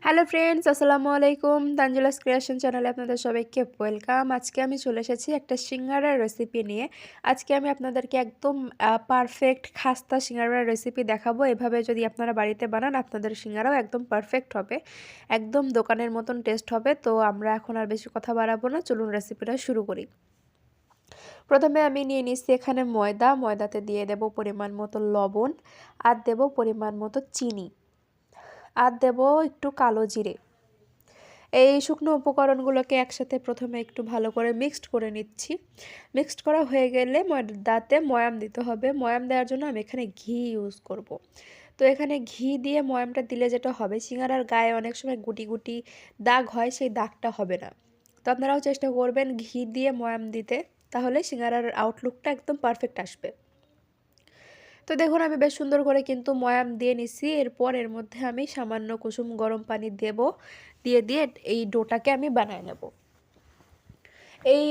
Hello friends, আসসালামু আলাইকুম। তানজিলাস creation চ্যানেলে আপনাদের সবাইকে ওয়েলকাম। আজকে আমি চলে এসেছি একটা সিঙ্গারার রেসিপি নিয়ে। আজকে আমি আপনাদেরকে একদম পারফেক্ট খাস্তা সিঙ্গারার রেসিপি দেখাবো। এভাবে যদি আপনারা বাড়িতে বানান, আপনাদের সিঙ্গারাও একদম পারফেক্ট হবে, একদম দোকানের মতন টেস্ট হবে। তো আমরা এখন আর বেশি কথা বাড়াবো না, চলুন রেসিপিটা শুরু করি। প্রথমে আমি নিয়ে নিচ্ছি এখানে ময়দাতে দিয়ে দেব পরিমাণ মতো লবণ, আর দেব পরিমাণ মতো চিনি, আর দেব একটু কালো জিরে। এই শুকনো উপকরণগুলোকে একসাথে প্রথমে একটু ভালো করে মিক্সড করে নিচ্ছি। মিক্সড করা হয়ে গেলে ময়দাতে ময়াম দিতে হবে। ময়াম দেওয়ার জন্য আমি এখানে ঘি ইউজ করব। তো এখানে ঘি দিয়ে ময়ামটা দিলে যেটা হবে, সিঙ্গারার গায়ে অনেক সময় গুটি গুটি দাগ হয়, সেই দাগটা হবে না। তো আপনারাও চেষ্টা করবেন ঘি দিয়ে ময়াম দিতে, তাহলে সিঙ্গারার আউটলুকটা একদম পারফেক্ট আসবে। তো দেখুন আমি বেশ সুন্দর করে কিন্তু ময়াম দিয়ে নিছি। এরপর এর মধ্যে আমি সামান্য কুসুম গরম পানি দিয়ে এই ডোটাকে আমি বানায় নেব। এই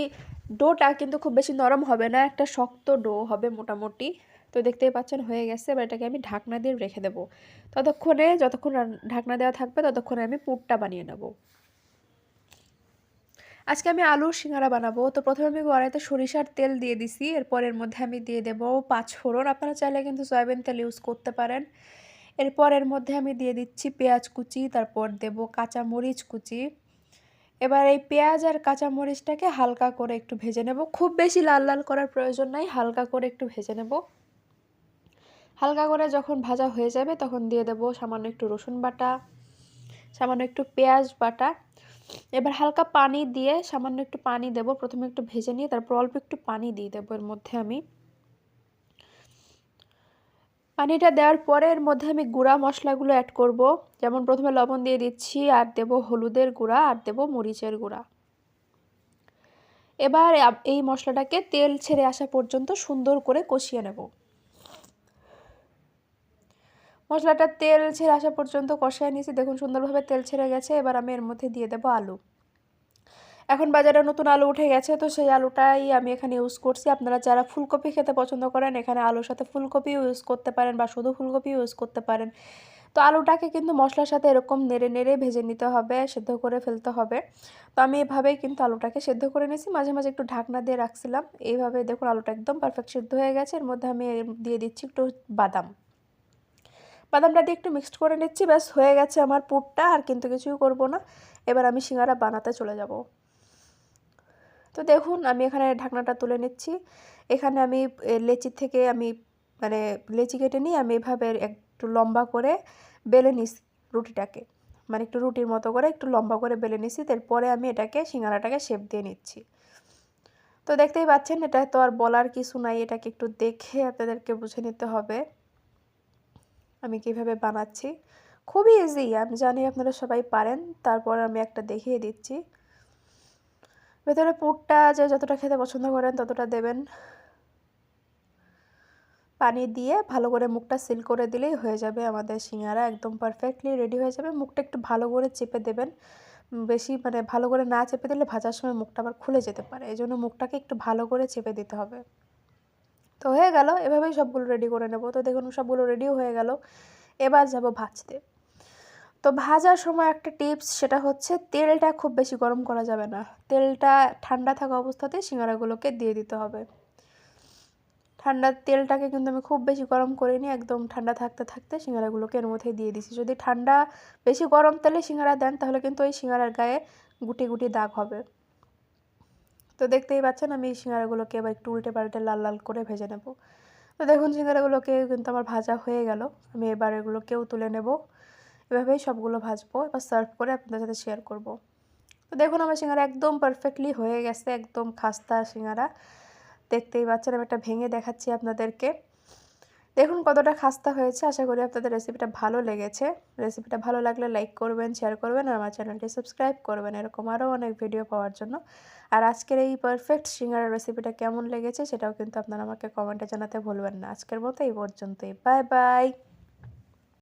ডোটা কিন্তু খুব বেশি নরম হবে না, একটা শক্ত ডো হবে মোটামুটি। তো দেখতেই পাচ্ছেন হয়ে গেছে। এবার এটাকে আমি ঢাকনা দিয়ে রেখে দেবো। যতক্ষণ ঢাকনা দেওয়া থাকবে ততক্ষণে আমি পুরটা বানিয়ে নেব। আজকে আমি আলুর সিঙ্গারা বানাবো। তো প্রথমে আমি কড়াইতে সরিষার তেল দিয়ে দিছি। এরপর এর মধ্যে আমি দিয়ে দেব পাঁচফোড়ন। আপনারা চাইলে কিন্তু সয়াবিন তেল ইউজ করতে পারেন। এরপর এর মধ্যে আমি দিয়ে দিচ্ছি পেঁয়াজ কুচি, তারপর দেব কাঁচা মরিচ কুচি। এবার এই পেঁয়াজ আর কাঁচা মরিচটাকে হালকা করে একটু ভেজে নেব। খুব বেশি লাল লাল করার প্রয়োজন নাই, হালকা করে একটু ভেজে নেব। হালকা করে যখন ভাজা হয়ে যাবে তখন দিয়ে দেব সামান্য একটু রসুন বাটা, সামান্য একটু পেঁয়াজ বাটা। এবার হালকা পানি দিয়ে সামান্য একটু পানি দেব। প্রথমে একটু ভেজে নিয়ে তারপর অল্প একটু পানি দিয়ে দেবো এর মধ্যে আমি। পানিটা দেওয়ার পরে এর মধ্যে আমি গুঁড়া মশলাগুলো অ্যাড করব। যেমন প্রথমে লবণ দিয়ে দিচ্ছি, আর দেব হলুদের গুঁড়া, আর দেব মরিচের গুঁড়া। এবার এই মশলাটাকে তেল ছেড়ে আসা পর্যন্ত সুন্দর করে কষিয়ে নেব। মশলাটা তেল ছেড়ে আসা পর্যন্ত কষিয়ে নিয়েছি। দেখুন সুন্দরভাবে তেল ছেড়ে গেছে। এবার আমি এর মধ্যে দিয়ে দেব আলু। এখন বাজারে নতুন আলু উঠে গেছে, তো সেই আলুটাই আমি এখানে ইউজ করছি। আপনারা যারা ফুলকপি খেতে পছন্দ করেন, এখানে আলুর সাথে ফুলকপি ইউজ করতে পারেন বা শুধু ফুলকপি ইউজ করতে পারেন। তো আলুটাকে কিন্তু মশলার সাথে এরকম নেড়ে নেড়ে ভেজে নিতে হবে, সেদ্ধ করে ফেলতে হবে। তো আমি এভাবেই কিন্তু আলুটাকে সেদ্ধ করে নিয়েছি, মাঝে মাঝে একটু ঢাকনা দিয়ে রাখছিলাম। এইভাবে দেখুন আলুটা একদম পারফেক্ট সেদ্ধ হয়ে গেছে। এর মধ্যে আমি দিয়ে দিচ্ছি একটু বাদাম। বাদামটা দিয়ে একটু মিক্সড করে নিচ্ছি। ব্যাস হয়ে গেছে আমার পুরটা, আর কিন্তু কিছুই করব না। এবার আমি সিঙ্গারা বানাতে চলে যাব। তো দেখুন আমি এখানে ঢাকনাটা তুলে নিচ্ছি। এখানে আমি লেচি থেকে মানে লেচি কেটে নিয়ে আমি এভাবে একটু লম্বা করে বেলে নিচ্ছি রুটিটাকে। মানে একটু রুটির মতো করে একটু লম্বা করে বেলে নিচ্ছি। তারপরে আমি এটাকে সিঙ্গারাটাকে শেপ দিয়ে নিচ্ছি। তো দেখতেই পাচ্ছেন, এটা তো আর বলার কিছু নাই, এটাকে একটু দেখে আপনাদেরকে বুঝে নিতে হবে আমি কিভাবে বানাচ্ছি। খুবই ইজি, আমি জানি আপনারা সবাই পারেন, তারপর আমি একটা দেখিয়ে দিচ্ছি। ভেতরে পুরটা যে যতটা খেতে পছন্দ করেন ততটা দেবেন। পানি দিয়ে ভালো করে মুখটা সিল করে দিলেই হয়ে যাবে আমাদের সিঙ্গারা, একদম পারফেক্টলি রেডি হয়ে যাবে। মুখটা একটু ভালো করে চেপে দেবেন। বেশি মানে ভালো করে না চেপে দিলে ভাজার সময় মুখটা আবার খুলে যেতে পারে, এই জন্য মুখটাকে একটু ভালো করে চেপে দিতে হবে। তো হয়ে গেল, এভাবেই সবগুলো রেডি করে নেব। তো দেখুন সবগুলো রেডিও হয়ে গেল। এবার যাব ভাজতে। তো ভাজার সময় একটা টিপস, সেটা হচ্ছে তেলটা খুব বেশি গরম করা যাবে না। তেলটা ঠান্ডা থাকা অবস্থাতেই সিঙ্গারাগুলোকে দিয়ে দিতে হবে। ঠান্ডা তেলটাকে কিন্তু আমি খুব বেশি গরম করিনি, একদম ঠান্ডা থাকতে থাকতে সিঙ্গারাগুলোকে এর মধ্যে দিয়ে দিছি। যদি বেশি গরম তেলে সিঙ্গারা দেন, তাহলে কিন্তু ওই সিঙ্গারার গায়ে গুটি গুটি দাগ হবে। তো দেখতেই পাচ্ছেন আমি সিঙ্গারাগুলোকে এবার একটু উল্টে পাল্টে লাল লাল করে ভেজে নেব। তো দেখুন সিঙ্গারাগুলোকে কিন্তু আমার ভাজা হয়ে গেল। আমি এবার এগুলোকেও তুলে নেব। এভাবেই সবগুলো ভাজবো, এবার সার্ভ করে আপনাদের সাথে শেয়ার করব। তো দেখুন আমার সিঙ্গারা একদম পারফেক্টলি হয়ে গেছে, একদম খাস্তা সিঙ্গারা। দেখতেই পাচ্ছেন, আমি একটা ভেঙে দেখাচ্ছি আপনাদেরকে। দেখুন কতটা খাস্তা হয়েছে। আশা করি আপনাদের রেসিপিটা ভালো লেগেছে। রেসিপিটা ভালো লাগলে লাইক করবেন, শেয়ার করবেন, আর আমার চ্যানেলটি সাবস্ক্রাইব করবেন এরকম আরও অনেক ভিডিও পাওয়ার জন্য। আর আজকের এই পারফেক্ট সিঙ্গারা রেসিপিটা কেমন লেগেছে সেটাও কিন্তু আপনারা আমাকে কমেন্টে জানাতে ভুলবেন না। আজকের মতো এই পর্যন্তই। Bye bye.